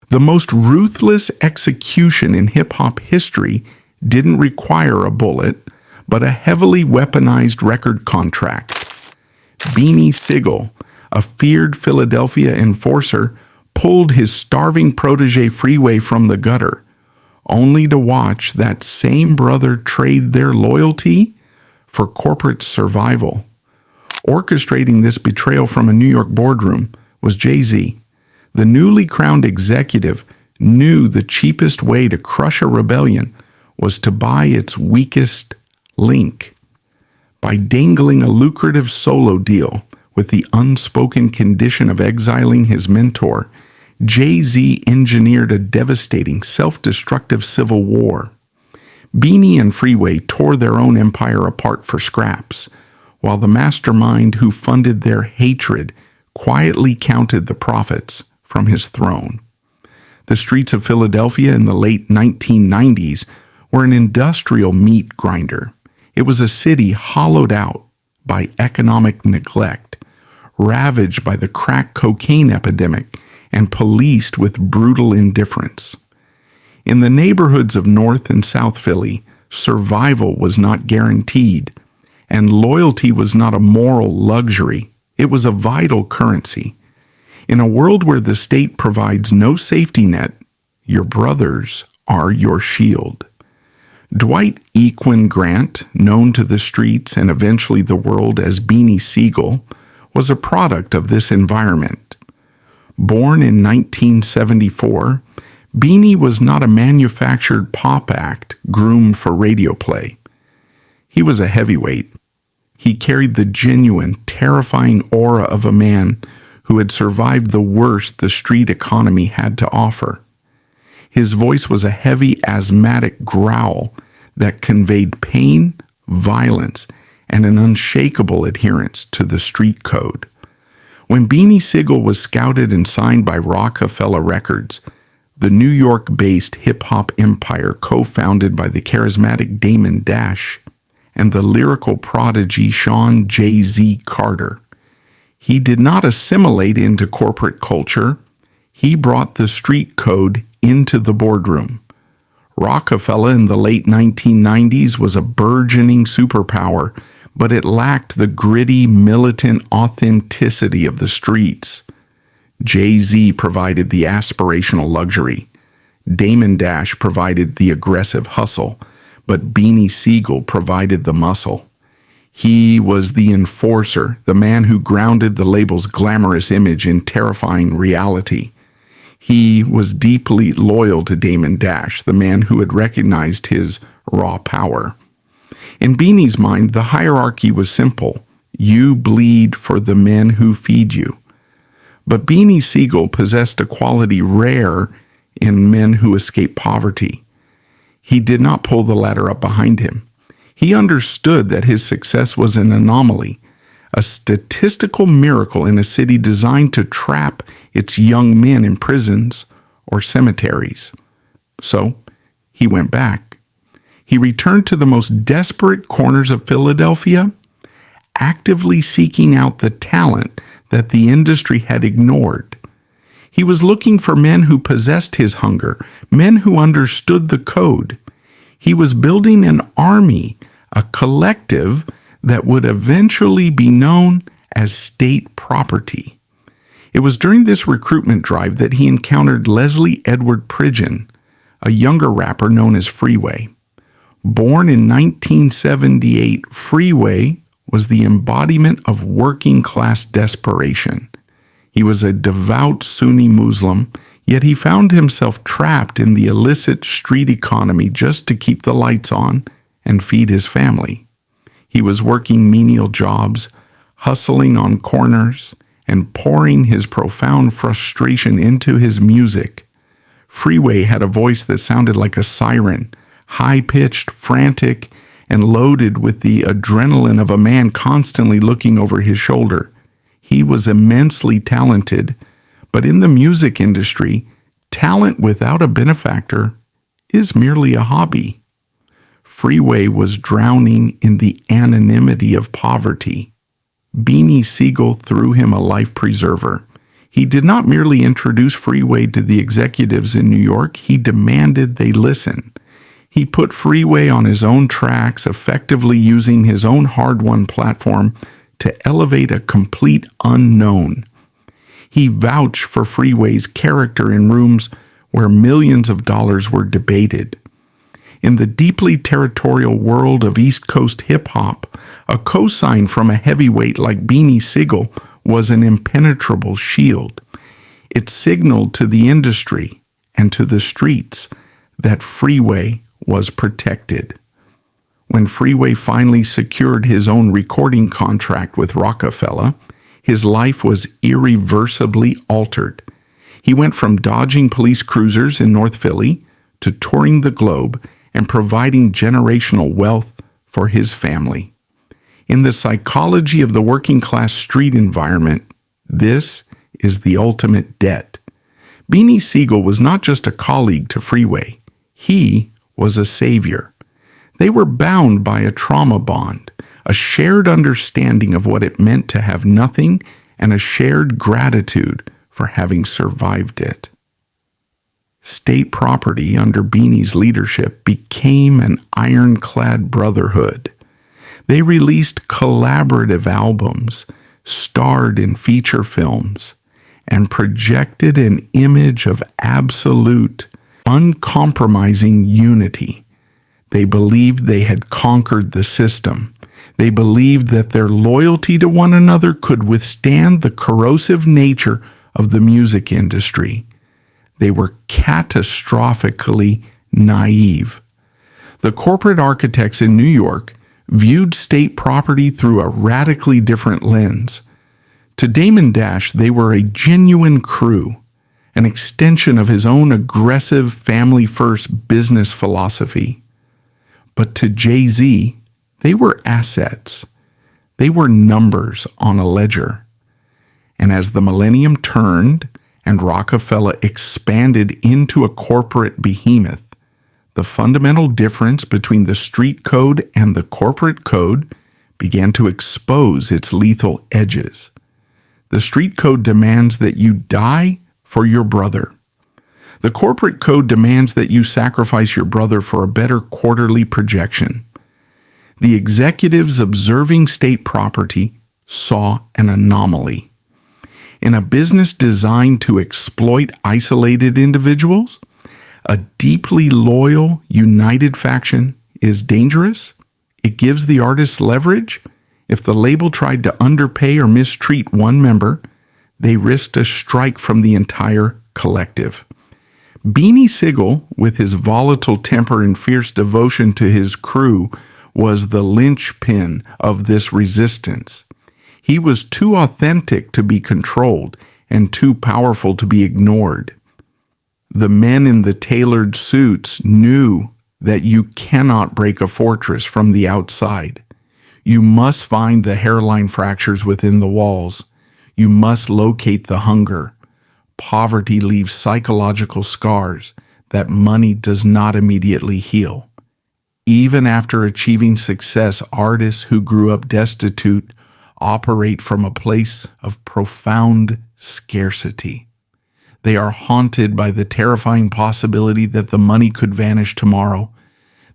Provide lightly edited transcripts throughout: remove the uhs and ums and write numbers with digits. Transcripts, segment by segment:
The most ruthless execution in hip-hop history didn't require a bullet, but a heavily weaponized record contract. Beanie Sigel, a feared Philadelphia enforcer, pulled his starving protégé Freeway from the gutter, only to watch that same brother trade their loyalty for corporate survival. Orchestrating this betrayal from a New York boardroom was Jay-Z. The newly crowned executive knew the cheapest way to crush a rebellion was to buy its weakest link. By dangling a lucrative solo deal with the unspoken condition of exiling his mentor, Jay-Z engineered a devastating, self-destructive civil war. Beanie and Freeway tore their own empire apart for scraps, while the mastermind who funded their hatred quietly counted the profits from his throne. The streets of Philadelphia in the late 1990s were an industrial meat grinder. It was a city hollowed out by economic neglect, ravaged by the crack cocaine epidemic, and policed with brutal indifference. In the neighborhoods of North and South Philly, survival was not guaranteed, and loyalty was not a moral luxury. It was a vital currency. In a world where the state provides no safety net, your brothers are your shield. Dwight Equine Grant, known to the streets and eventually the world as Beanie Sigel, was a product of this environment. Born in 1974, Beanie was not a manufactured pop act groomed for radio play. He was a heavyweight. He carried the genuine, terrifying aura of a man who had survived the worst the street economy had to offer. His voice was a heavy, asthmatic growl that conveyed pain, violence, and an unshakable adherence to the street code. When Beanie Sigel was scouted and signed by Roc-A-Fella Records, the New York-based hip-hop empire co-founded by the charismatic Damon Dash and the lyrical prodigy Sean Jay-Z Carter, he did not assimilate into corporate culture. He brought the street code into the boardroom. Roc-A-Fella in the late 1990s was a burgeoning superpower, but it lacked the gritty, militant authenticity of the streets. Jay-Z provided the aspirational luxury. Damon Dash provided the aggressive hustle, but Beanie Sigel provided the muscle. He was the enforcer, the man who grounded the label's glamorous image in terrifying reality. He was deeply loyal to Damon Dash, the man who had recognized his raw power. In Beanie's mind, the hierarchy was simple. You bleed for the men who feed you. But Beanie Sigel possessed a quality rare in men who escape poverty. He did not pull the ladder up behind him. He understood that his success was an anomaly, a statistical miracle in a city designed to trap its young men in prisons or cemeteries. So he went back. He returned to the most desperate corners of Philadelphia, actively seeking out the talent that the industry had ignored. He was looking for men who possessed his hunger, men who understood the code. He was building an army, a collective that would eventually be known as state property. It was during this recruitment drive that he encountered Leslie Edward Pridgeon, a younger rapper known as Freeway. Born in 1978, Freeway was the embodiment of working-class desperation. He was a devout Sunni Muslim, yet he found himself trapped in the illicit street economy just to keep the lights on and feed his family. He was working menial jobs, hustling on corners, and pouring his profound frustration into his music. Freeway had a voice that sounded like a siren, high-pitched, frantic, and loaded with the adrenaline of a man constantly looking over his shoulder. He was immensely talented, but in the music industry, talent without a benefactor is merely a hobby. Freeway was drowning in the anonymity of poverty. Beanie Sigel threw him a life preserver. He did not merely introduce Freeway to the executives in New York, he demanded they listen. He put Freeway on his own tracks, effectively using his own hard-won platform to elevate a complete unknown. He vouched for Freeway's character in rooms where millions of dollars were debated. In the deeply territorial world of East Coast hip-hop, a cosign from a heavyweight like Beanie Sigel was an impenetrable shield. It signaled to the industry and to the streets that Freeway was protected. When Freeway finally secured his own recording contract with Roc-A-Fella, his life was irreversibly altered. He went from dodging police cruisers in North Philly to touring the globe and providing generational wealth for his family. In the psychology of the working-class street environment, this is the ultimate debt. Beanie Sigel was not just a colleague to Freeway. He was a savior. They were bound by a trauma bond, a shared understanding of what it meant to have nothing, and a shared gratitude for having survived it. State property under Beanie's leadership became an ironclad brotherhood. They released collaborative albums, starred in feature films, and projected an image of absolute, uncompromising unity. They believed they had conquered the system. They believed that their loyalty to one another could withstand the corrosive nature of the music industry. They were catastrophically naive. The corporate architects in New York viewed state property through a radically different lens. To Damon Dash, they were a genuine crew, an extension of his own aggressive family-first business philosophy. But to Jay-Z, they were assets. They were numbers on a ledger. And as the millennium turned and Roc-A-Fella expanded into a corporate behemoth, the fundamental difference between the street code and the corporate code began to expose its lethal edges. The street code demands that you die for your brother. The corporate code demands that you sacrifice your brother for a better quarterly projection. The executives observing state property saw an anomaly. In a business designed to exploit isolated individuals, a deeply loyal, united faction is dangerous. It gives the artists leverage. If the label tried to underpay or mistreat one member, they risked a strike from the entire collective. Beanie Sigel, with his volatile temper and fierce devotion to his crew, was the linchpin of this resistance. He was too authentic to be controlled and too powerful to be ignored. The men in the tailored suits knew that you cannot break a fortress from the outside. You must find the hairline fractures within the walls. You must locate the hunger. Poverty leaves psychological scars that money does not immediately heal. Even after achieving success, artists who grew up destitute operate from a place of profound scarcity. They are haunted by the terrifying possibility that the money could vanish tomorrow,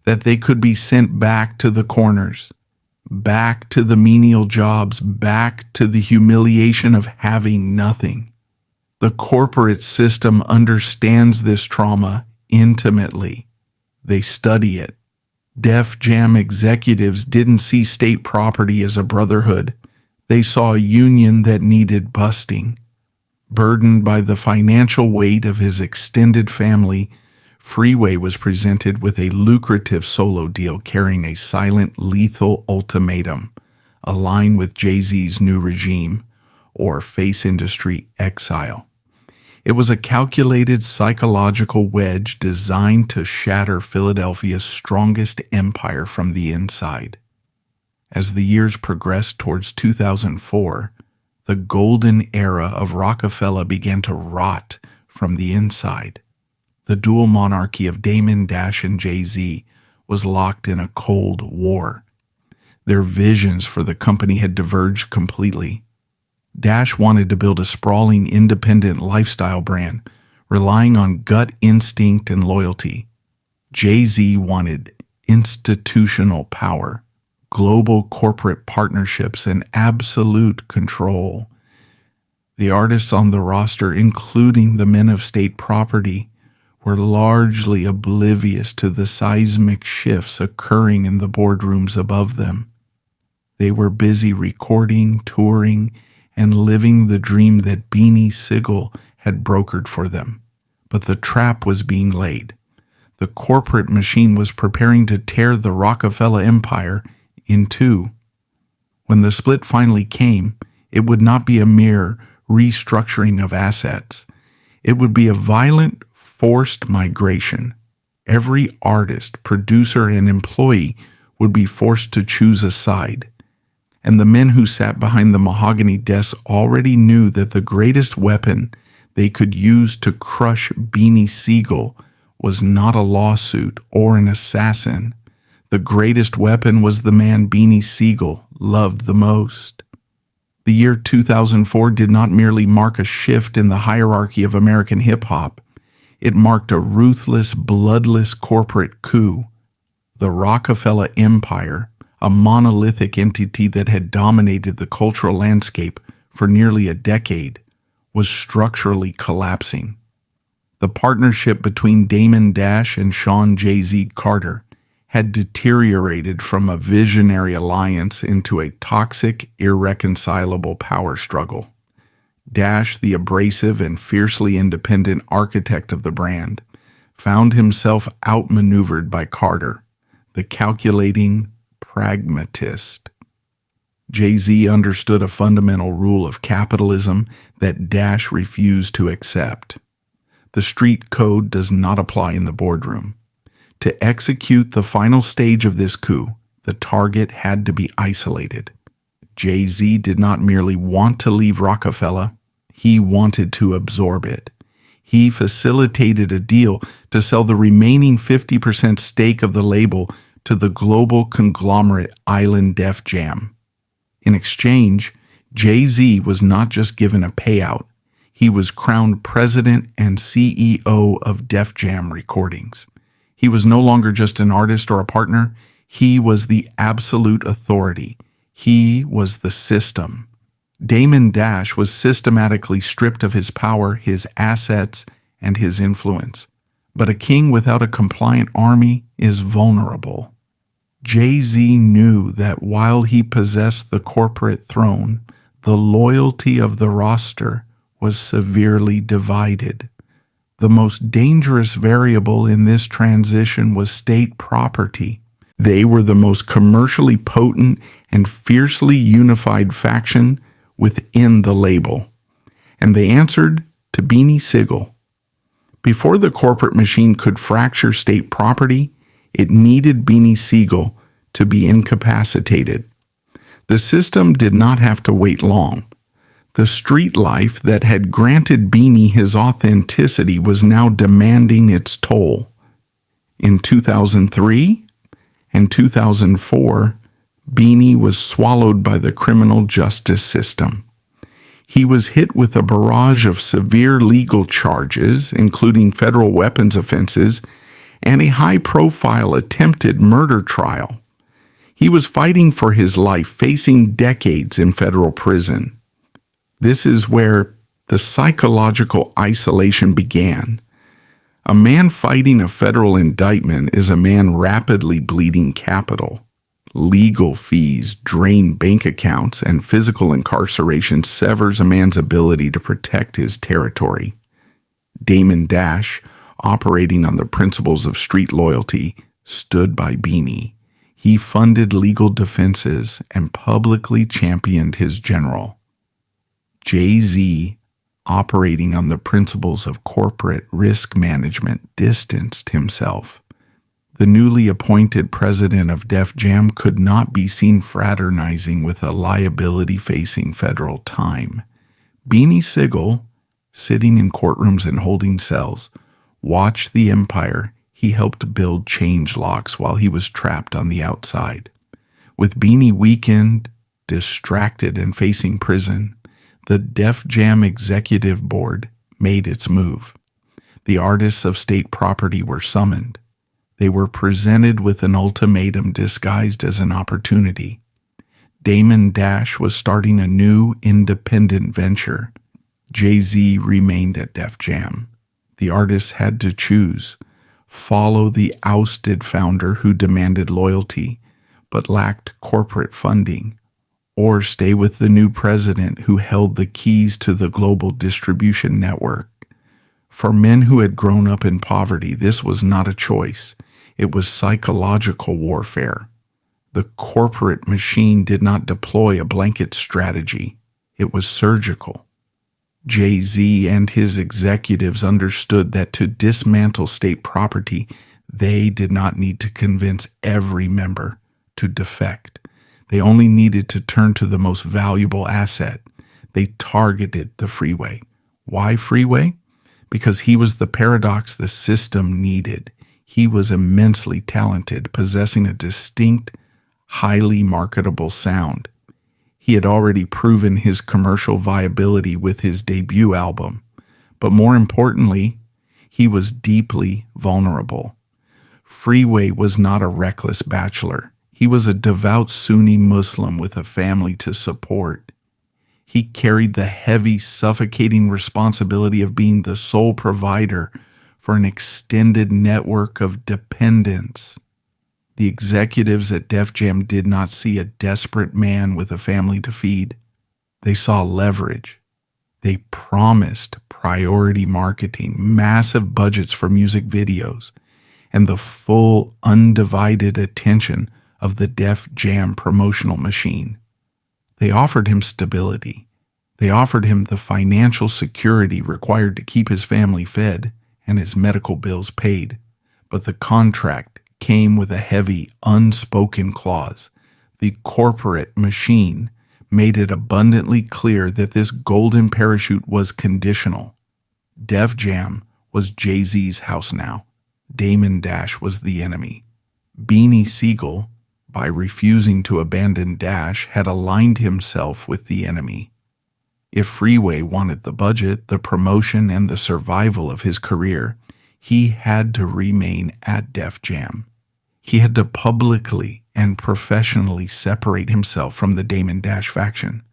that they could be sent back to the corners, back to the menial jobs, back to the humiliation of having nothing. The corporate system understands this trauma intimately. They study it. Def Jam executives didn't see state property as a brotherhood. They saw a union that needed busting. Burdened by the financial weight of his extended family, Freeway was presented with a lucrative solo deal carrying a silent, lethal ultimatum: align with Jay-Z's new regime or face industry exile. It was a calculated psychological wedge designed to shatter Philadelphia's strongest empire from the inside. As the years progressed towards 2004, the golden era of Roc-A-Fella began to rot from the inside. The dual monarchy of Damon Dash and Jay-Z was locked in a cold war. Their visions for the company had diverged completely. Dash wanted to build a sprawling, independent lifestyle brand, relying on gut instinct and loyalty. Jay-Z wanted institutional power, global corporate partnerships, and absolute control. The artists on the roster, including the men of state property, were largely oblivious to the seismic shifts occurring in the boardrooms above them. They were busy recording, touring, and living the dream that Beanie Sigel had brokered for them. But the trap was being laid. The corporate machine was preparing to tear the Roc-A-Fella empire in two. When the split finally came, it would not be a mere restructuring of assets. It would be a violent, forced migration. Every artist, producer, and employee would be forced to choose a side. And the men who sat behind the mahogany desks already knew that the greatest weapon they could use to crush Beanie Sigel was not a lawsuit or an assassin. The greatest weapon was the man Beanie Sigel loved the most. The year 2004 did not merely mark a shift in the hierarchy of American hip-hop. It marked a ruthless, bloodless corporate coup. The Roc-A-Fella empire, a monolithic entity that had dominated the cultural landscape for nearly a decade, was structurally collapsing. The partnership between Damon Dash and Jay-Z Carter had deteriorated from a visionary alliance into a toxic, irreconcilable power struggle. Dash, the abrasive and fiercely independent architect of the brand, found himself outmaneuvered by Carter, the calculating pragmatist. Jay-Z understood a fundamental rule of capitalism that Dash refused to accept. The street code does not apply in the boardroom. To execute the final stage of this coup, the target had to be isolated. Jay-Z did not merely want to leave Roc-A-Fella, he wanted to absorb it. He facilitated a deal to sell the remaining 50% stake of the label to the global conglomerate Island Def Jam. In exchange, Jay-Z was not just given a payout, he was crowned president and CEO of Def Jam Recordings. He was no longer just an artist or a partner, he was the absolute authority. He was the system. Damon Dash was systematically stripped of his power, his assets, and his influence. But a king without a compliant army is vulnerable. Jay-Z knew that while he possessed the corporate throne, the loyalty of the roster was severely divided. The most dangerous variable in this transition was state property. They were the most commercially potent and fiercely unified faction within the label, and they answered to Beanie Sigel. Before the corporate machine could fracture state property, it needed Beanie Sigel to be incapacitated. The system did not have to wait long. The street life that had granted Beanie his authenticity was now demanding its toll. In 2003 and 2004, Beanie was swallowed by the criminal justice system. He was hit with a barrage of severe legal charges, including federal weapons offenses, and a high-profile attempted murder trial. He was fighting for his life, facing decades in federal prison. This is where the psychological isolation began. A man fighting a federal indictment is a man rapidly bleeding capital. Legal fees drain bank accounts, and physical incarceration severs a man's ability to protect his territory. Damon Dash, operating on the principles of street loyalty, stood by Beanie. He funded legal defenses and publicly championed his general. Jay-Z, operating on the principles of corporate risk management, distanced himself. The newly appointed president of Def Jam could not be seen fraternizing with a liability facing federal time. Beanie Sigel, sitting in courtrooms and holding cells, watched the empire he helped build change locks while he was trapped on the outside. With Beanie weakened, distracted, and facing prison, the Def Jam Executive Board made its move. The artists of state property were summoned. They were presented with an ultimatum disguised as an opportunity. Damon Dash was starting a new independent venture. Jay-Z remained at Def Jam. The artists had to choose: follow the ousted founder who demanded loyalty but lacked corporate funding, or stay with the new president who held the keys to the global distribution network. For men who had grown up in poverty, this was not a choice. It was psychological warfare. The corporate machine did not deploy a blanket strategy. It was surgical. Jay-Z and his executives understood that to dismantle state property, they did not need to convince every member to defect. They only needed to turn to the most valuable asset. They targeted the freeway. Why freeway? Because he was the paradox the system needed. He was immensely talented, possessing a distinct, highly marketable sound. He had already proven his commercial viability with his debut album, but more importantly, he was deeply vulnerable. Freeway was not a reckless bachelor. He was a devout Sunni Muslim with a family to support. He carried the heavy, suffocating responsibility of being the sole provider for an extended network of dependents. The executives at Def Jam did not see a desperate man with a family to feed. They saw leverage. They promised priority marketing, massive budgets for music videos, and the full, undivided attention of the Def Jam promotional machine. They offered him stability. They offered him the financial security required to keep his family fed and his medical bills paid. But the contract came with a heavy, unspoken clause. The corporate machine made it abundantly clear that this golden parachute was conditional. Def Jam was Jay-Z's house now. Damon Dash was the enemy. Beanie Sigel, by refusing to abandon Dash, had aligned himself with the enemy. If Freeway wanted the budget, the promotion, and the survival of his career, he had to remain at Def Jam. He had to publicly and professionally separate himself from the Damon Dash faction.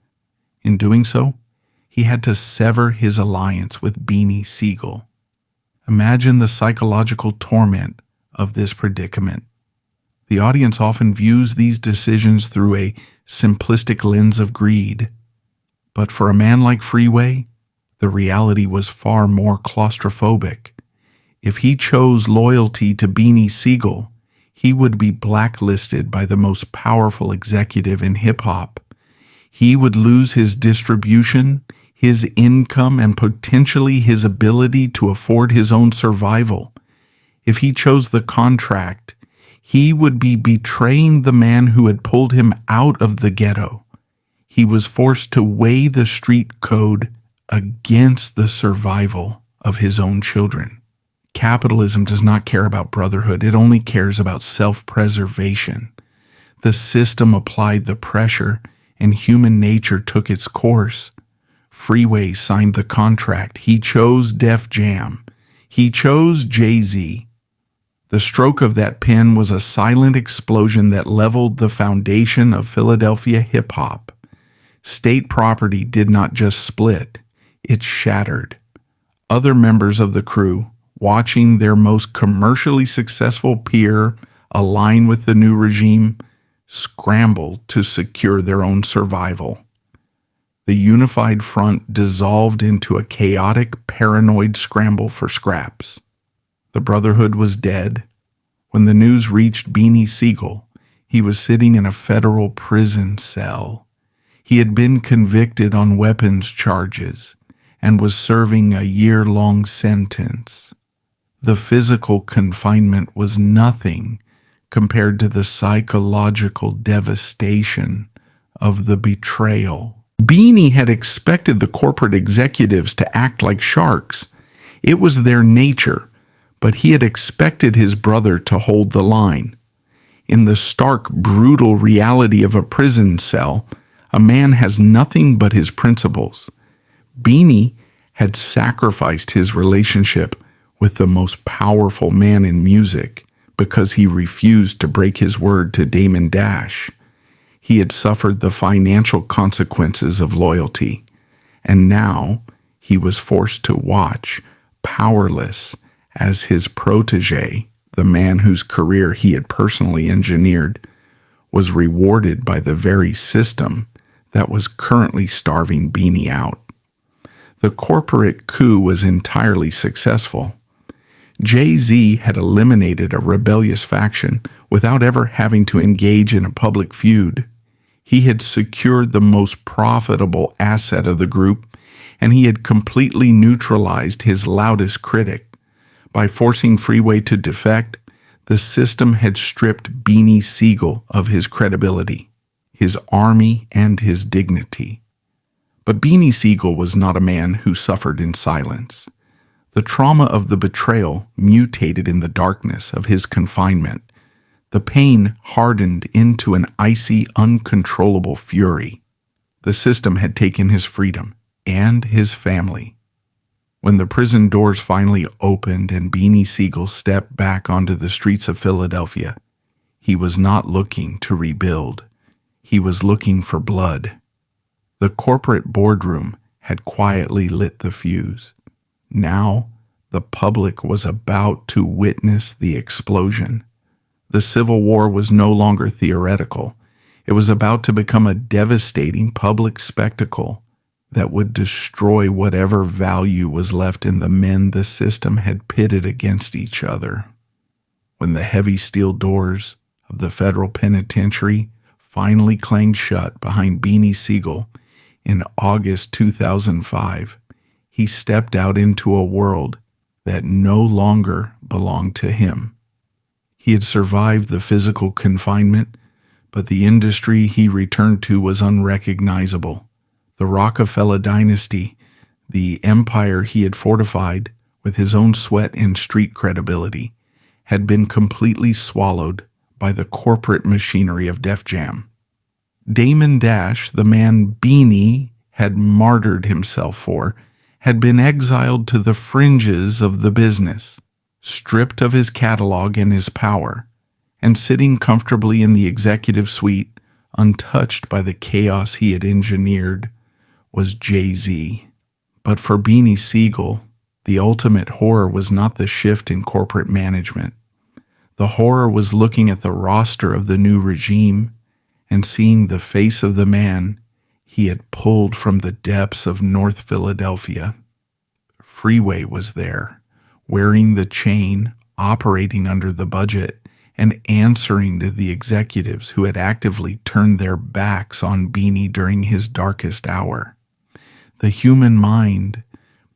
In doing so, he had to sever his alliance with Beanie Sigel. Imagine the psychological torment of this predicament. The audience often views these decisions through a simplistic lens of greed. But for a man like Freeway, the reality was far more claustrophobic. If he chose loyalty to Beanie Sigel, he would be blacklisted by the most powerful executive in hip-hop. He would lose his distribution, his income, and potentially his ability to afford his own survival. If he chose the contract, he would be betraying the man who had pulled him out of the ghetto. He was forced to weigh the street code against the survival of his own children. Capitalism does not care about brotherhood. It only cares about self-preservation. The system applied the pressure, and human nature took its course. Freeway signed the contract. He chose Def Jam. He chose Jay-Z. The stroke of that pen was a silent explosion that leveled the foundation of Philadelphia hip-hop. State property did not just split, it shattered. Other members of the crew, watching their most commercially successful peer align with the new regime, scrambled to secure their own survival. The unified front dissolved into a chaotic, paranoid scramble for scraps. The Brotherhood was dead. When the news reached Beanie Sigel, he was sitting in a federal prison cell. He had been convicted on weapons charges and was serving a year-long sentence. The physical confinement was nothing compared to the psychological devastation of the betrayal. Beanie had expected the corporate executives to act like sharks. It was their nature, but he had expected his brother to hold the line. In the stark, brutal reality of a prison cell, a man has nothing but his principles. Beanie had sacrificed his relationship with the most powerful man in music because he refused to break his word to Damon Dash. He had suffered the financial consequences of loyalty, and now he was forced to watch, powerless, as his protégé, the man whose career he had personally engineered, was rewarded by the very system that was currently starving Beanie out. The corporate coup was entirely successful. Jay-Z had eliminated a rebellious faction without ever having to engage in a public feud. He had secured the most profitable asset of the group, and he had completely neutralized his loudest critic. By forcing Freeway to defect, the system had stripped Beanie Sigel of his credibility, his army, and his dignity. But Beanie Sigel was not a man who suffered in silence. The trauma of the betrayal mutated in the darkness of his confinement. The pain hardened into an icy, uncontrollable fury. The system had taken his freedom and his family. When the prison doors finally opened and Beanie Sigel stepped back onto the streets of Philadelphia, he was not looking to rebuild. He was looking for blood. The corporate boardroom had quietly lit the fuse. Now, the public was about to witness the explosion. The Civil War was no longer theoretical. It was about to become a devastating public spectacle that would destroy whatever value was left in the men the system had pitted against each other. When the heavy steel doors of the federal penitentiary finally clanged shut behind Beanie Sigel in August 2005, he stepped out into a world that no longer belonged to him. He had survived the physical confinement, but the industry he returned to was unrecognizable. The Roc-A-Fella dynasty, the empire he had fortified with his own sweat and street credibility, had been completely swallowed by the corporate machinery of Def Jam. Damon Dash, the man Beanie had martyred himself for, had been exiled to the fringes of the business, stripped of his catalog and his power, and sitting comfortably in the executive suite, untouched by the chaos he had engineered, was Jay-Z. But for Beanie Sigel, the ultimate horror was not the shift in corporate management. The horror was looking at the roster of the new regime and seeing the face of the man he had pulled from the depths of North Philadelphia. Freeway was there, wearing the chain, operating under the budget, and answering to the executives who had actively turned their backs on Beanie during his darkest hour. The human mind,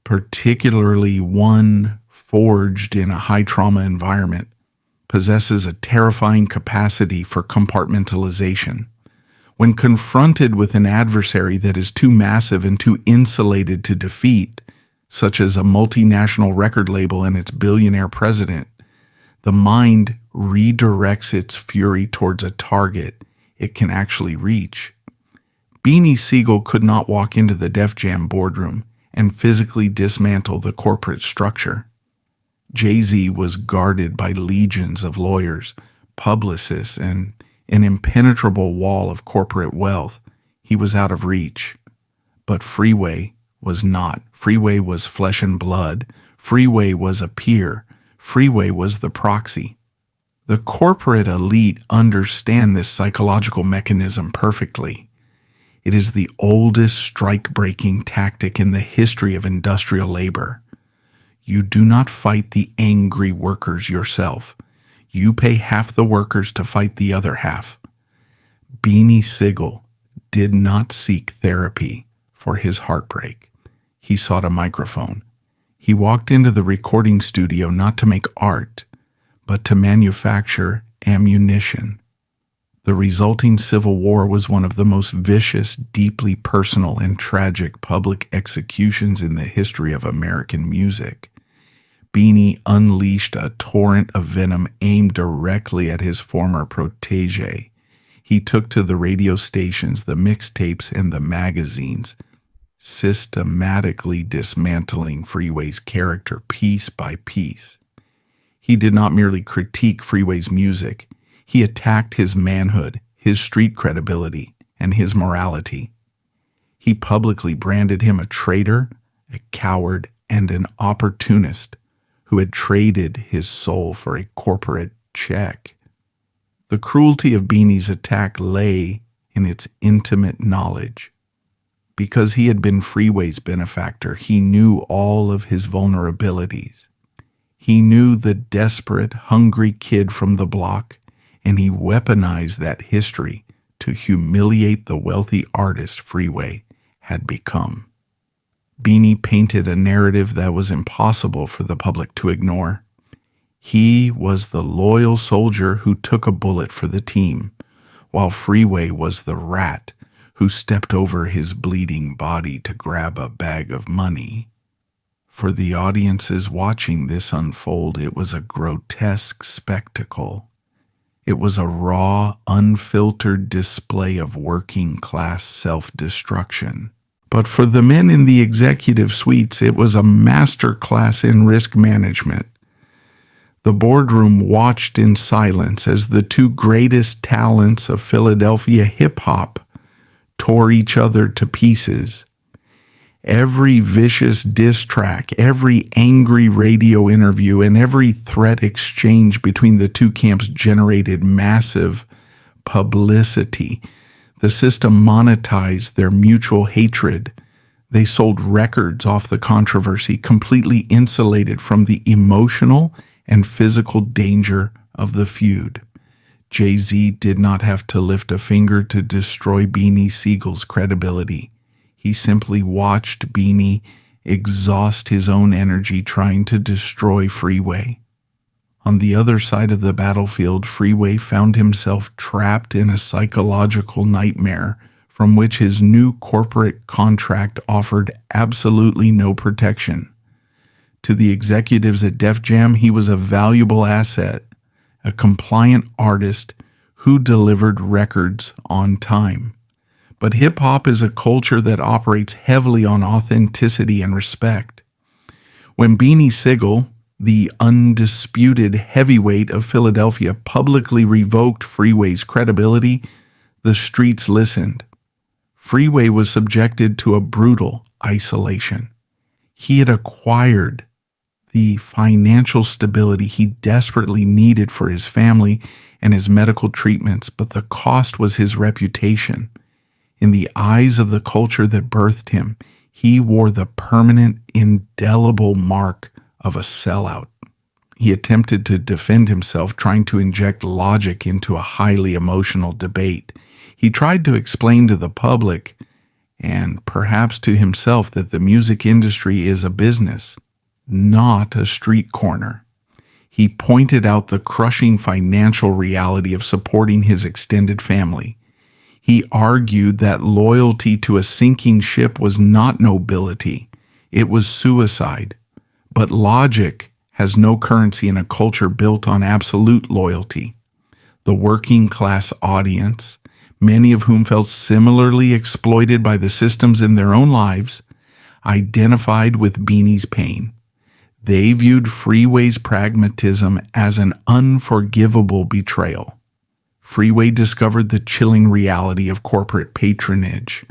particularly one forged in a high-trauma environment, possesses a terrifying capacity for compartmentalization. When confronted with an adversary that is too massive and too insulated to defeat, such as a multinational record label and its billionaire president, the mind redirects its fury towards a target it can actually reach. Beanie Sigel could not walk into the Def Jam boardroom and physically dismantle the corporate structure. Jay-Z was guarded by legions of lawyers, publicists, and an impenetrable wall of corporate wealth. He was out of reach. But Freeway was not. Freeway was flesh and blood. Freeway was a peer. Freeway was the proxy. The corporate elite understand this psychological mechanism perfectly. It is the oldest strike-breaking tactic in the history of industrial labor. You do not fight the angry workers yourself. You pay half the workers to fight the other half. Beanie Sigel did not seek therapy for his heartbreak. He sought a microphone. He walked into the recording studio not to make art, but to manufacture ammunition. The resulting Civil War was one of the most vicious, deeply personal, and tragic public executions in the history of American music. Beanie unleashed a torrent of venom aimed directly at his former protégé. He took to the radio stations, the mixtapes, and the magazines, systematically dismantling Freeway's character piece by piece. He did not merely critique Freeway's music, he attacked his manhood, his street credibility, and his morality. He publicly branded him a traitor, a coward, and an opportunist who had traded his soul for a corporate check. The cruelty of Beanie's attack lay in its intimate knowledge. Because he had been Freeway's benefactor, he knew all of his vulnerabilities. He knew the desperate, hungry kid from the block, and he weaponized that history to humiliate the wealthy artist Freeway had become. Beanie painted a narrative that was impossible for the public to ignore. He was the loyal soldier who took a bullet for the team, while Freeway was the rat who stepped over his bleeding body to grab a bag of money. For the audiences watching this unfold, it was a grotesque spectacle. It was a raw, unfiltered display of working-class self-destruction. But for the men in the executive suites, it was a masterclass in risk management. The boardroom watched in silence as the two greatest talents of Philadelphia hip-hop tore each other to pieces. Every vicious diss track, every angry radio interview, and every threat exchange between the two camps generated massive publicity. The system monetized their mutual hatred. They sold records off the controversy, completely insulated from the emotional and physical danger of the feud. Jay-Z did not have to lift a finger to destroy Beanie Siegel's credibility. He simply watched Beanie exhaust his own energy trying to destroy Freeway. On the other side of the battlefield, Freeway found himself trapped in a psychological nightmare from which his new corporate contract offered absolutely no protection. To the executives at Def Jam, he was a valuable asset, a compliant artist who delivered records on time. But hip-hop is a culture that operates heavily on authenticity and respect. When Beanie Sigel, the undisputed heavyweight of Philadelphia, publicly revoked Freeway's credibility, the streets listened. Freeway was subjected to a brutal isolation. He had acquired the financial stability he desperately needed for his family and his medical treatments, but the cost was his reputation. In the eyes of the culture that birthed him, he wore the permanent, indelible mark of a sellout. He attempted to defend himself, trying to inject logic into a highly emotional debate. He tried to explain to the public, and perhaps to himself, that the music industry is a business, not a street corner. He pointed out the crushing financial reality of supporting his extended family. He argued that loyalty to a sinking ship was not nobility, it was suicide. But logic has no currency in a culture built on absolute loyalty. The working class audience, many of whom felt similarly exploited by the systems in their own lives, identified with Beanie's pain. They viewed Freeway's pragmatism as an unforgivable betrayal. Freeway discovered the chilling reality of corporate patronage.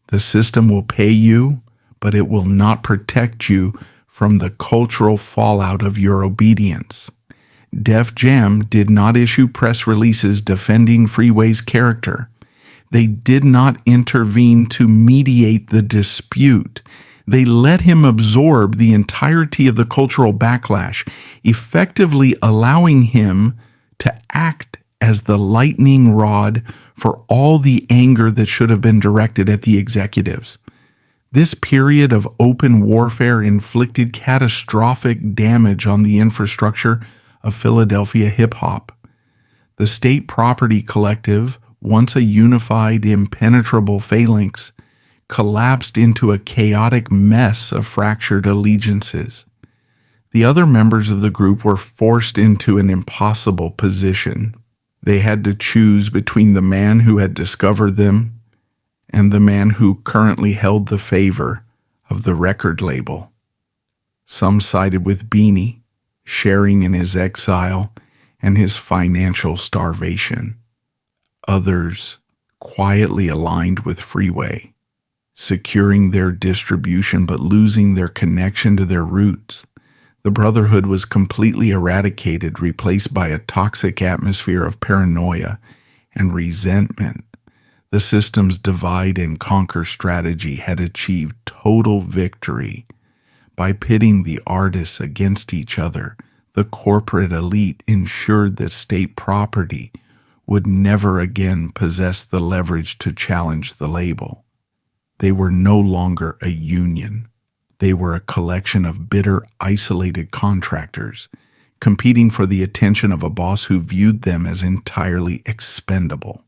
The system will pay you, but it will not protect you from the cultural fallout of your obedience. Def Jam did not issue press releases defending Freeway's character. They did not intervene to mediate the dispute. They let him absorb the entirety of the cultural backlash, effectively allowing him to act as the lightning rod for all the anger that should have been directed at the executives. This period of open warfare inflicted catastrophic damage on the infrastructure of Philadelphia hip-hop. The State Property Collective, once a unified, impenetrable phalanx, collapsed into a chaotic mess of fractured allegiances. The other members of the group were forced into an impossible position. They had to choose between the man who had discovered them and the man who currently held the favor of the record label. Some sided with Beanie, sharing in his exile and his financial starvation. Others quietly aligned with Freeway, securing their distribution but losing their connection to their roots. The Brotherhood was completely eradicated, replaced by a toxic atmosphere of paranoia and resentment. The system's divide and conquer strategy had achieved total victory. By pitting the artists against each other, the corporate elite ensured that state property would never again possess the leverage to challenge the label. They were no longer a union. They were a collection of bitter, isolated contractors, competing for the attention of a boss who viewed them as entirely expendable.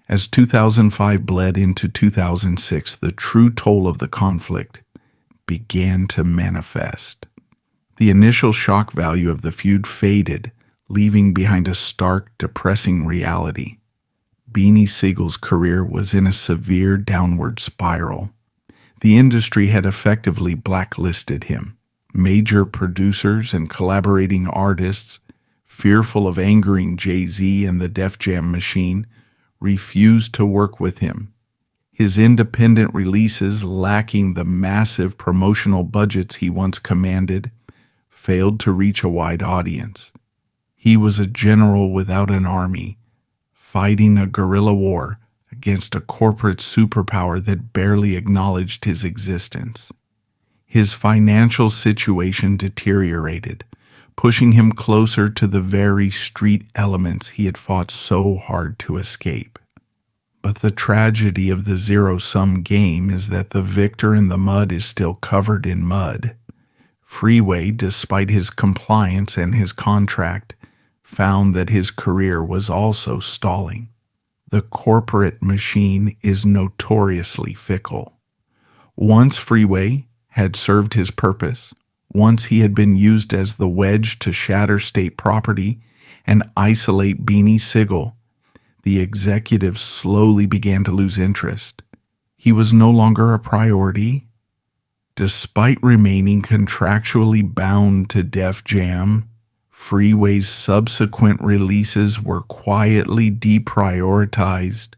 As 2005 bled into 2006, the true toll of the conflict began to manifest. The initial shock value of the feud faded, leaving behind a stark, depressing reality. Beanie Sigel's career was in a severe downward spiral. The industry had effectively blacklisted him. Major producers and collaborating artists, fearful of angering Jay-Z and the Def Jam machine, refused to work with him. His independent releases, lacking the massive promotional budgets he once commanded, failed to reach a wide audience. He was a general without an army, fighting a guerrilla war against a corporate superpower that barely acknowledged his existence. His financial situation deteriorated, pushing him closer to the very street elements he had fought so hard to escape. But the tragedy of the zero-sum game is that the victor in the mud is still covered in mud. Freeway, despite his compliance and his contract, found that his career was also stalling. The corporate machine is notoriously fickle. Once Freeway had served his purpose, once he had been used as the wedge to shatter state property and isolate Beanie Sigel, the executives slowly began to lose interest. He was no longer a priority. Despite remaining contractually bound to Def Jam, Freeway's subsequent releases were quietly deprioritized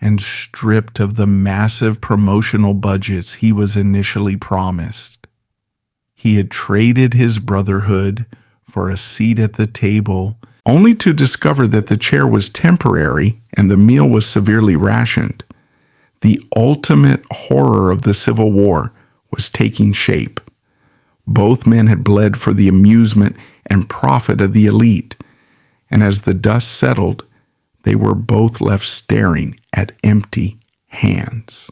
and stripped of the massive promotional budgets he was initially promised. He had traded his brotherhood for a seat at the table, only to discover that the chair was temporary and the meal was severely rationed. The ultimate horror of the Civil War was taking shape. Both men had bled for the amusement and profit of the elite, and as the dust settled, they were both left staring at empty hands.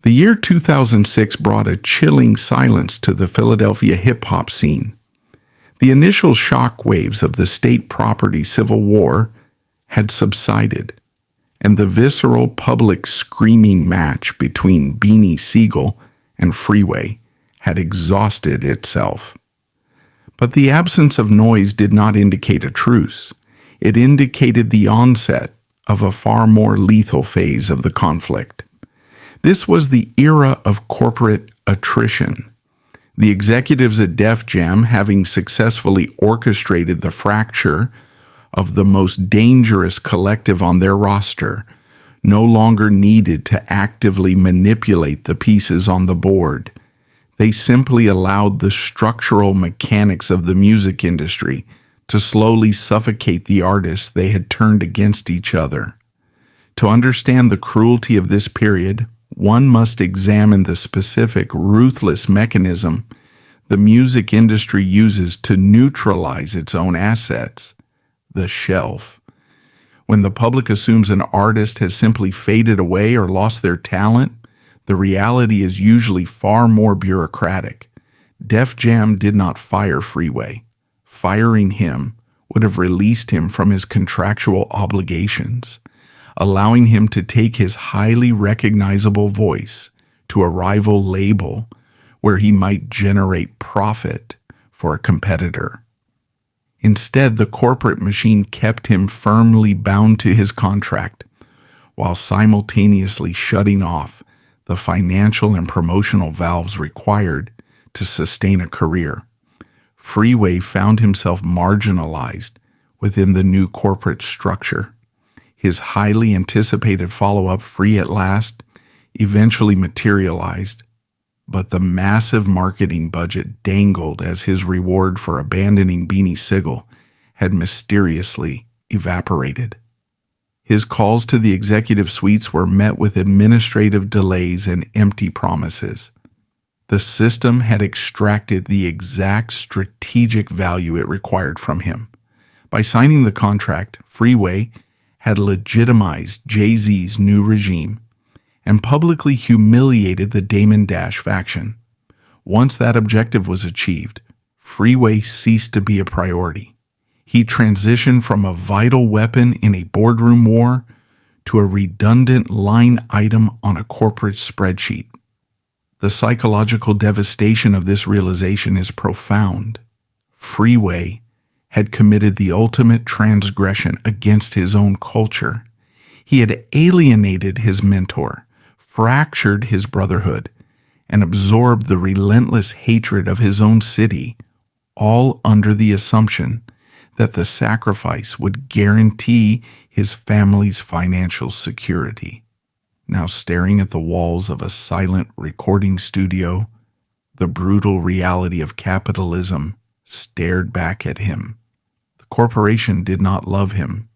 The year 2006 brought a chilling silence to the Philadelphia hip-hop scene. The initial shock waves of the state property civil war had subsided, and the visceral public screaming match between Beanie Sigel and Freeway had exhausted itself. But the absence of noise did not indicate a truce. It indicated the onset of a far more lethal phase of the conflict. This was the era of corporate attrition. The executives at Def Jam, having successfully orchestrated the fracture of the most dangerous collective on their roster, no longer needed to actively manipulate the pieces on the board. They simply allowed the structural mechanics of the music industry to slowly suffocate the artists they had turned against each other. To understand the cruelty of this period, one must examine the specific, ruthless mechanism the music industry uses to neutralize its own assets, the shelf. When the public assumes an artist has simply faded away or lost their talent, the reality is usually far more bureaucratic. Def Jam did not fire Freeway. Firing him would have released him from his contractual obligations, allowing him to take his highly recognizable voice to a rival label where he might generate profit for a competitor. Instead, the corporate machine kept him firmly bound to his contract, while simultaneously shutting off the financial and promotional valves required to sustain a career. Freeway found himself marginalized within the new corporate structure. His highly anticipated follow-up, Free at Last, eventually materialized, but the massive marketing budget dangled as his reward for abandoning Beanie Sigel had mysteriously evaporated. His calls to the executive suites were met with administrative delays and empty promises. The system had extracted the exact strategic value it required from him. By signing the contract, Freeway had legitimized Jay-Z's new regime and publicly humiliated the Damon Dash faction. Once that objective was achieved, Freeway ceased to be a priority. He transitioned from a vital weapon in a boardroom war to a redundant line item on a corporate spreadsheet. The psychological devastation of this realization is profound. Freeway had committed the ultimate transgression against his own culture. He had alienated his mentor, fractured his brotherhood, and absorbed the relentless hatred of his own city, all under the assumption that the sacrifice would guarantee his family's financial security. Now staring at the walls of a silent recording studio, the brutal reality of capitalism stared back at him. The corporation did not love him.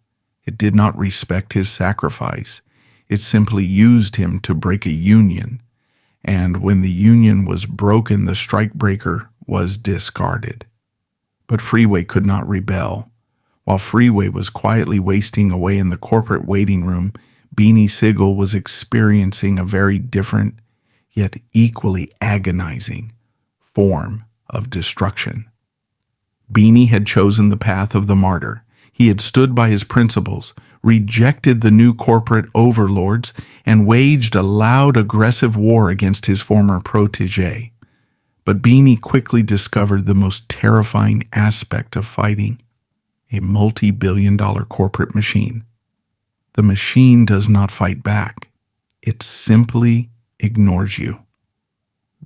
It did not respect his sacrifice. It simply used him to break a union, and when the union was broken, the strikebreaker was discarded. But Freeway could not rebel. While Freeway was quietly wasting away in the corporate waiting room, Beanie Sigel was experiencing a very different, yet equally agonizing, form of destruction. Beanie had chosen the path of the martyr. He had stood by his principles, rejected the new corporate overlords, and waged a loud, aggressive war against his former protégé. But Beanie quickly discovered the most terrifying aspect of fighting: a multi-billion-dollar corporate machine. The machine does not fight back. It simply ignores you.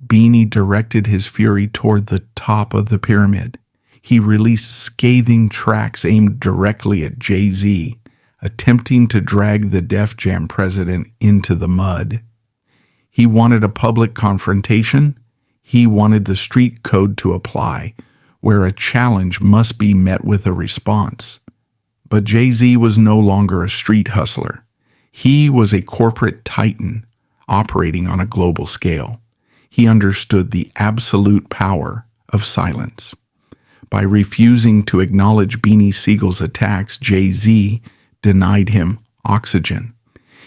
Beanie directed his fury toward the top of the pyramid. He released scathing tracks aimed directly at Jay-Z, attempting to drag the Def Jam president into the mud. He wanted a public confrontation. He wanted the street code to apply, where a challenge must be met with a response. But Jay-Z was no longer a street hustler. He was a corporate titan operating on a global scale. He understood the absolute power of silence. By refusing to acknowledge Beanie Sigel's attacks, Jay-Z denied him oxygen.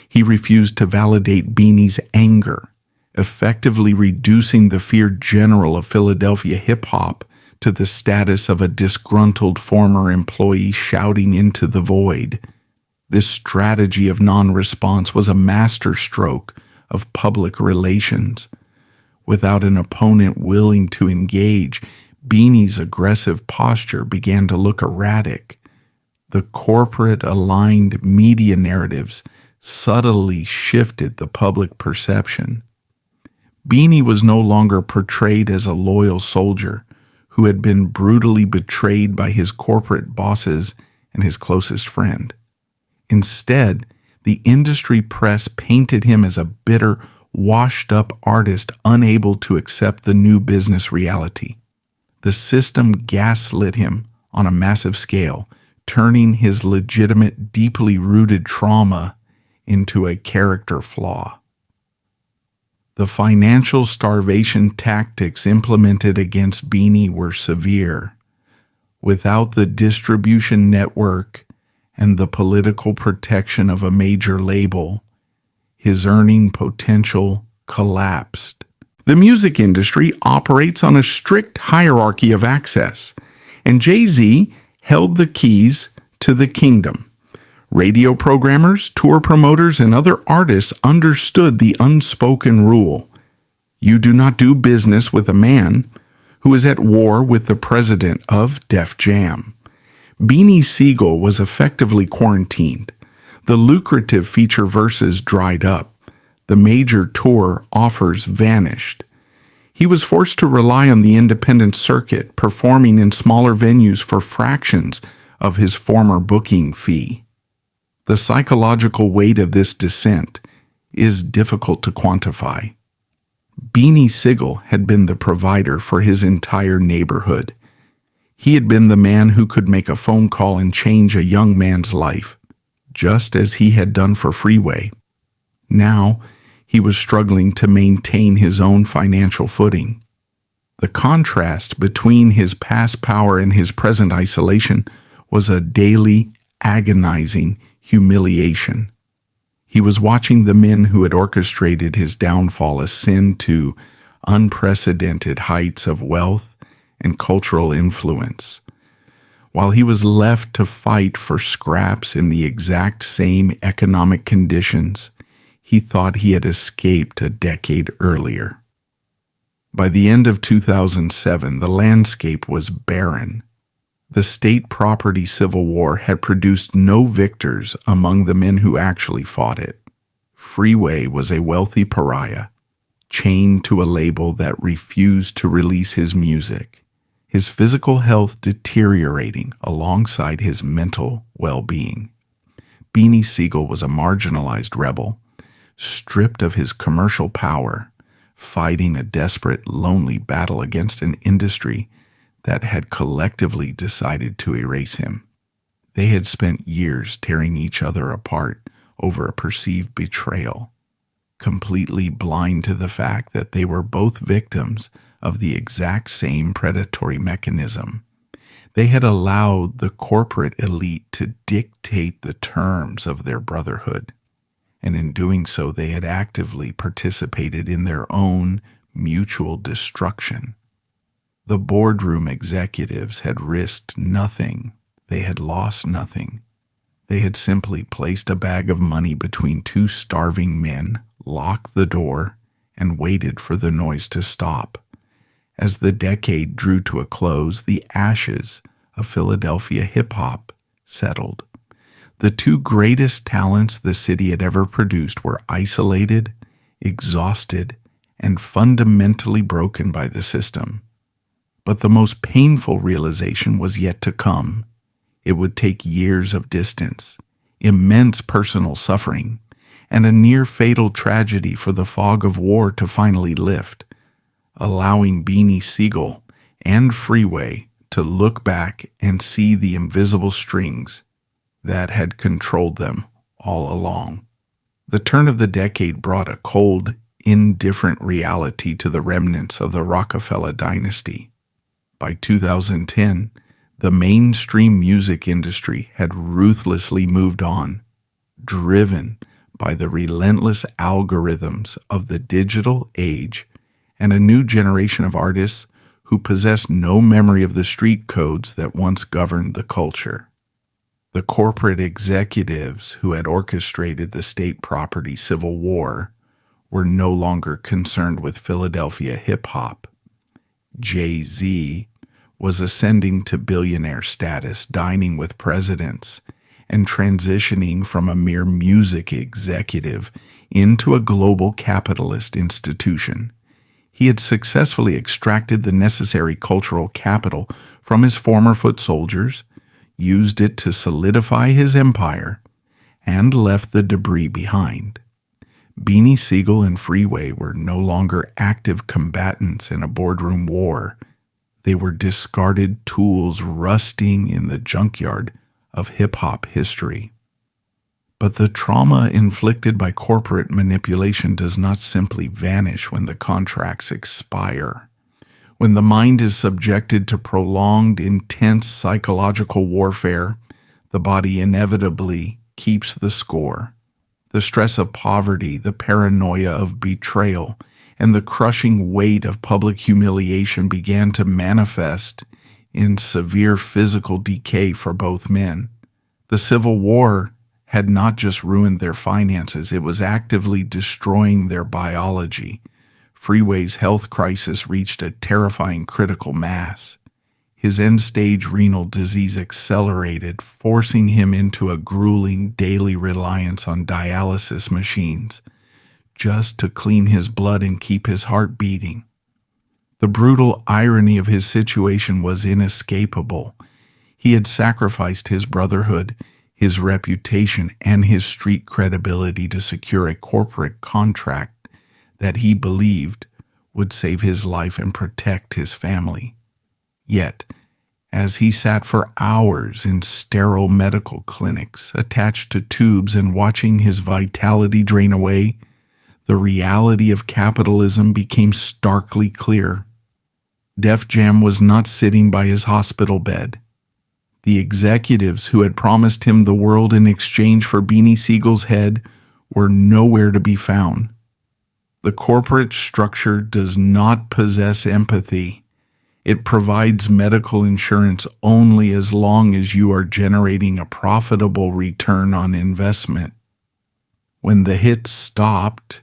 He refused to validate Beanie's anger, effectively reducing the feared general of Philadelphia hip-hop to the status of a disgruntled former employee shouting into the void. This strategy of non-response was a masterstroke of public relations. Without an opponent willing to engage, Beanie's aggressive posture began to look erratic. The corporate-aligned media narratives subtly shifted the public perception. Beanie was no longer portrayed as a loyal soldier who had been brutally betrayed by his corporate bosses and his closest friend. Instead, the industry press painted him as a bitter, washed-up artist unable to accept the new business reality. The system gaslit him on a massive scale, turning his legitimate, deeply rooted trauma into a character flaw. The financial starvation tactics implemented against Beanie were severe. Without the distribution network and the political protection of a major label, his earning potential collapsed. The music industry operates on a strict hierarchy of access, and Jay-Z held the keys to the kingdom. Radio programmers, tour promoters, and other artists understood the unspoken rule: you do not do business with a man who is at war with the president of Def Jam. Beanie Sigel was effectively quarantined. The lucrative feature verses dried up. The major tour offers vanished. He was forced to rely on the independent circuit, performing in smaller venues for fractions of his former booking fee. The psychological weight of this descent is difficult to quantify. Beanie Sigel had been the provider for his entire neighborhood. He had been the man who could make a phone call and change a young man's life, just as he had done for Freeway. Now, he was struggling to maintain his own financial footing. The contrast between his past power and his present isolation was a daily, agonizing humiliation. He was watching the men who had orchestrated his downfall ascend to unprecedented heights of wealth and cultural influence, while he was left to fight for scraps in the exact same economic conditions he thought he had escaped a decade earlier. By the end of 2007, the landscape was barren. The state property civil war had produced no victors among the men who actually fought it. Freeway was a wealthy pariah, chained to a label that refused to release his music, his physical health deteriorating alongside his mental well-being. Beanie Sigel was a marginalized rebel, stripped of his commercial power, fighting a desperate, lonely battle against an industry that had collectively decided to erase him. They had spent years tearing each other apart over a perceived betrayal, completely blind to the fact that they were both victims of the exact same predatory mechanism. They had allowed the corporate elite to dictate the terms of their brotherhood, and in doing so they had actively participated in their own mutual destruction. The boardroom executives had risked nothing. They had lost nothing. They had simply placed a bag of money between two starving men, locked the door, and waited for the noise to stop. As the decade drew to a close, the ashes of Philadelphia hip-hop settled. The two greatest talents the city had ever produced were isolated, exhausted, and fundamentally broken by the system. But the most painful realization was yet to come. It would take years of distance, immense personal suffering, and a near-fatal tragedy for the fog of war to finally lift, allowing Beanie Sigel and Freeway to look back and see the invisible strings that had controlled them all along. The turn of the decade brought a cold, indifferent reality to the remnants of the Roc-A-Fella dynasty. By 2010, the mainstream music industry had ruthlessly moved on, driven by the relentless algorithms of the digital age and a new generation of artists who possessed no memory of the street codes that once governed the culture. The corporate executives who had orchestrated the state property civil war were no longer concerned with Philadelphia hip-hop. Jay-Z was ascending to billionaire status, dining with presidents, and transitioning from a mere music executive into a global capitalist institution. He had successfully extracted the necessary cultural capital from his former foot soldiers, used it to solidify his empire, and left the debris behind. Beanie Sigel and Freeway were no longer active combatants in a boardroom war. They were discarded tools rusting in the junkyard of hip-hop history. But the trauma inflicted by corporate manipulation does not simply vanish when the contracts expire. When the mind is subjected to prolonged, intense psychological warfare, the body inevitably keeps the score. The stress of poverty, the paranoia of betrayal, and the crushing weight of public humiliation began to manifest in severe physical decay for both men. The Civil War had not just ruined their finances, it was actively destroying their biology. Freeway's health crisis reached a terrifying critical mass. His end-stage renal disease accelerated, forcing him into a grueling daily reliance on dialysis machines just to clean his blood and keep his heart beating. The brutal irony of his situation was inescapable. He had sacrificed his brotherhood, his reputation, and his street credibility to secure a corporate contract that he believed would save his life and protect his family. Yet, as he sat for hours in sterile medical clinics, attached to tubes and watching his vitality drain away, the reality of capitalism became starkly clear. Def Jam was not sitting by his hospital bed. The executives who had promised him the world in exchange for Beanie Sigel's head were nowhere to be found. The corporate structure does not possess empathy. It provides medical insurance only as long as you are generating a profitable return on investment. When the hits stopped,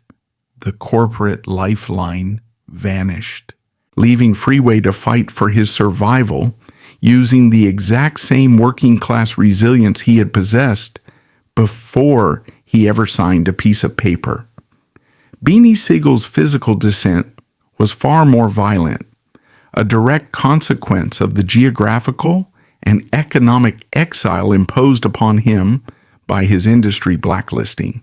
the corporate lifeline vanished, leaving Freeway to fight for his survival using the exact same working-class resilience he had possessed before he ever signed a piece of paper. Beanie Sigel's physical descent was far more violent, a direct consequence of the geographical and economic exile imposed upon him by his industry blacklisting.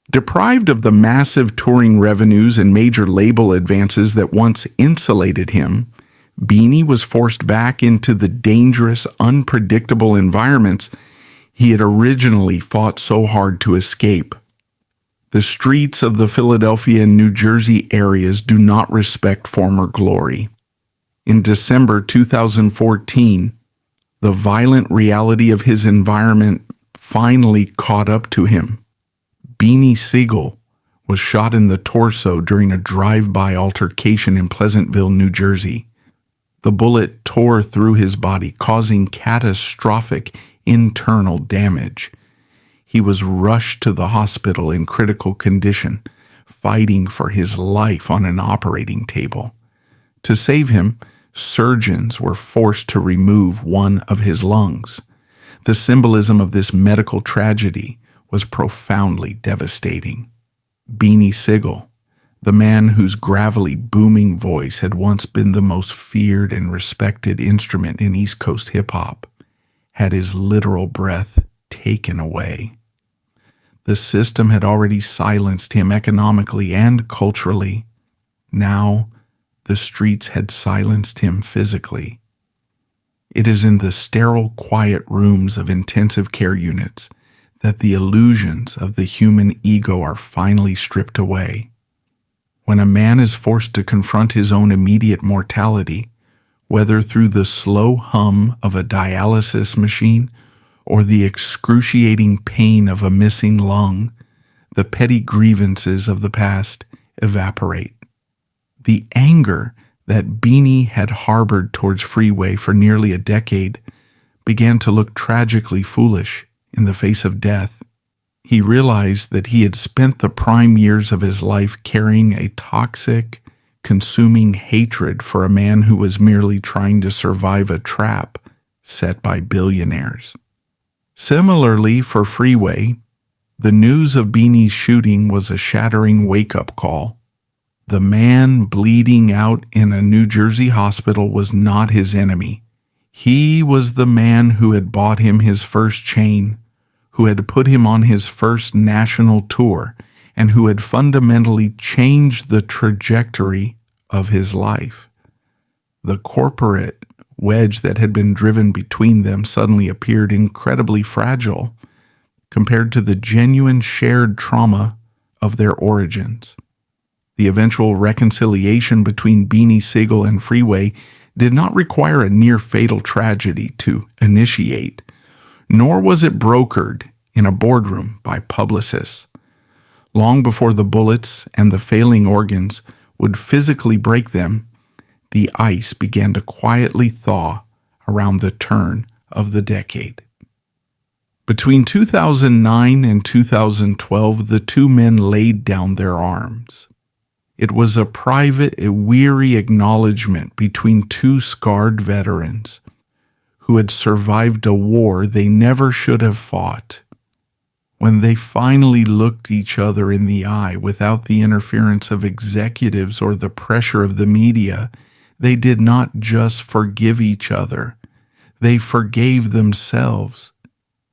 Deprived of the massive touring revenues and major label advances that once insulated him, Beanie was forced back into the dangerous, unpredictable environments he had originally fought so hard to escape. The streets of the Philadelphia and New Jersey areas do not respect former glory. In December 2014, the violent reality of his environment finally caught up to him. Beanie Sigel was shot in the torso during a drive-by altercation in Pleasantville, New Jersey. The bullet tore through his body, causing catastrophic internal damage. He was rushed to the hospital in critical condition, fighting for his life on an operating table. To save him, surgeons were forced to remove one of his lungs. The symbolism of this medical tragedy was profoundly devastating. Beanie Sigel, the man whose gravelly, booming voice had once been the most feared and respected instrument in East Coast hip-hop, had his literal breath taken away. The system had already silenced him economically and culturally. Now, the streets had silenced him physically. It is in the sterile, quiet rooms of intensive care units that the illusions of the human ego are finally stripped away. When a man is forced to confront his own immediate mortality, whether through the slow hum of a dialysis machine or the excruciating pain of a missing lung, the petty grievances of the past evaporate. The anger that Beanie had harbored towards Freeway for nearly a decade began to look tragically foolish in the face of death. He realized that he had spent the prime years of his life carrying a toxic, consuming hatred for a man who was merely trying to survive a trap set by billionaires. Similarly, for Freeway, the news of Beanie's shooting was a shattering wake-up call. The man bleeding out in a New Jersey hospital was not his enemy. He was the man who had bought him his first chain, who had put him on his first national tour, and who had fundamentally changed the trajectory of his life. The corporate wedge that had been driven between them suddenly appeared incredibly fragile compared to the genuine shared trauma of their origins. The eventual reconciliation between Beanie Sigel and Freeway did not require a near-fatal tragedy to initiate, nor was it brokered in a boardroom by publicists. Long before the bullets and the failing organs would physically break them, the ice began to quietly thaw around the turn of the decade. Between 2009 and 2012, the two men laid down their arms. It was a private, weary acknowledgement between two scarred veterans who had survived a war they never should have fought. When they finally looked each other in the eye without the interference of executives or the pressure of the media, they did not just forgive each other, they forgave themselves.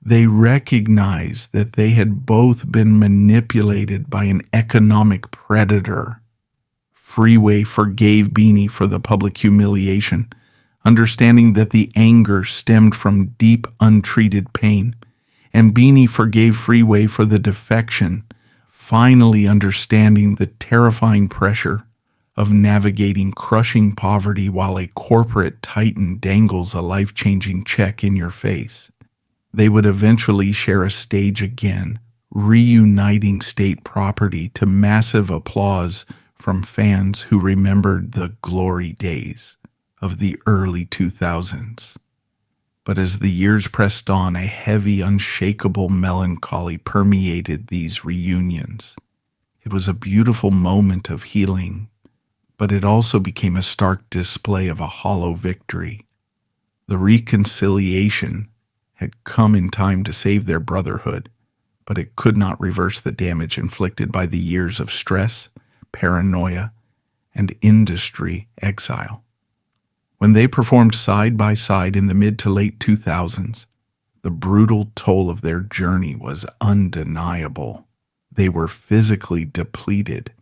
They recognized that they had both been manipulated by an economic predator. Freeway forgave Beanie for the public humiliation, understanding that the anger stemmed from deep, untreated pain. And Beanie forgave Freeway for the defection, finally understanding the terrifying pressure of navigating crushing poverty while a corporate titan dangles a life-changing check in your face. They would eventually share a stage again, reuniting state property to massive applause from fans who remembered the glory days of the early 2000s. But as the years pressed on, a heavy, unshakable melancholy permeated these reunions. It was a beautiful moment of healing, but it also became a stark display of a hollow victory. The reconciliation had come in time to save their brotherhood, but it could not reverse the damage inflicted by the years of stress, paranoia, and industry exile. When they performed side by side in the mid to late 2000s, the brutal toll of their journey was undeniable. They were physically depleted.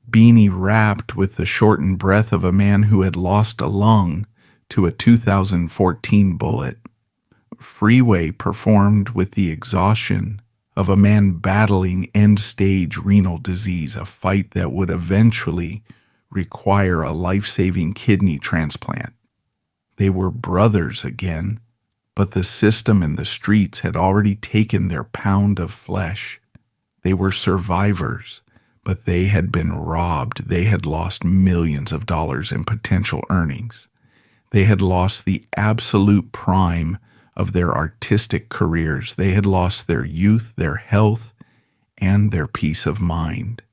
Beanie rapped with the shortened breath of a man who had lost a lung to a 2014 bullet. Freeway performed with the exhaustion of a man battling end-stage renal disease, a fight that would eventually require a life-saving kidney transplant. They were brothers again, but the system and the streets had already taken their pound of flesh. They were survivors, but they had been robbed. They had lost millions of dollars in potential earnings. They had lost the absolute prime of their artistic careers. They had lost their youth, their health, and their peace of mind.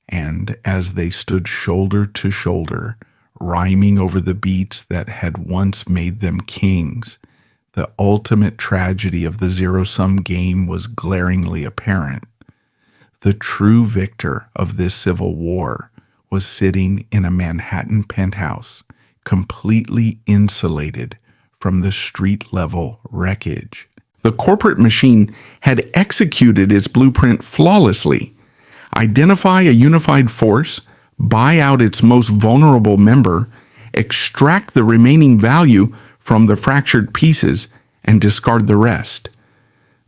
And as they stood shoulder to shoulder, rhyming over the beats that had once made them kings, the ultimate tragedy of the zero-sum game was glaringly apparent. The true victor of this civil war was sitting in a Manhattan penthouse, completely insulated from the street-level wreckage. The corporate machine had executed its blueprint flawlessly. Identify a unified force, buy out its most vulnerable member, extract the remaining value from the fractured pieces, and discard the rest.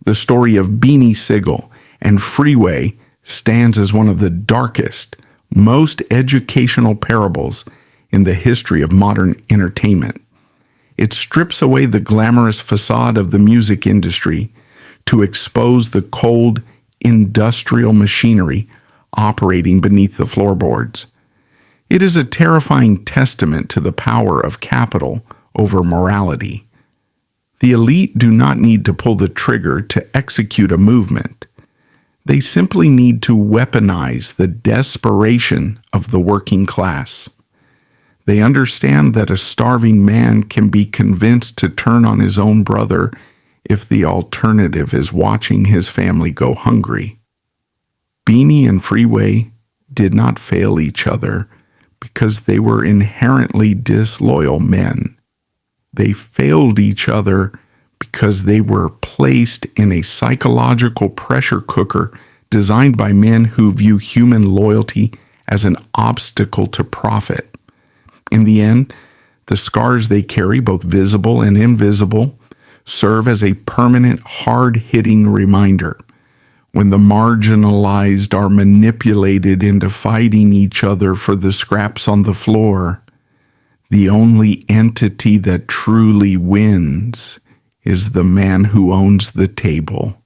The story of Beanie Sigel and Freeway stands as one of the darkest, most educational parables in the history of modern entertainment. It strips away the glamorous facade of the music industry to expose the cold, industrial machinery operating beneath the floorboards. It is a terrifying testament to the power of capital over morality. The elite do not need to pull the trigger to execute a movement. They simply need to weaponize the desperation of the working class. They understand that a starving man can be convinced to turn on his own brother if the alternative is watching his family go hungry. Beanie and Freeway did not fail each other because they were inherently disloyal men. They failed each other because they were placed in a psychological pressure cooker designed by men who view human loyalty as an obstacle to profit. In the end, the scars they carry, both visible and invisible, serve as a permanent, hard-hitting reminder. When the marginalized are manipulated into fighting each other for the scraps on the floor, the only entity that truly wins is the man who owns the table.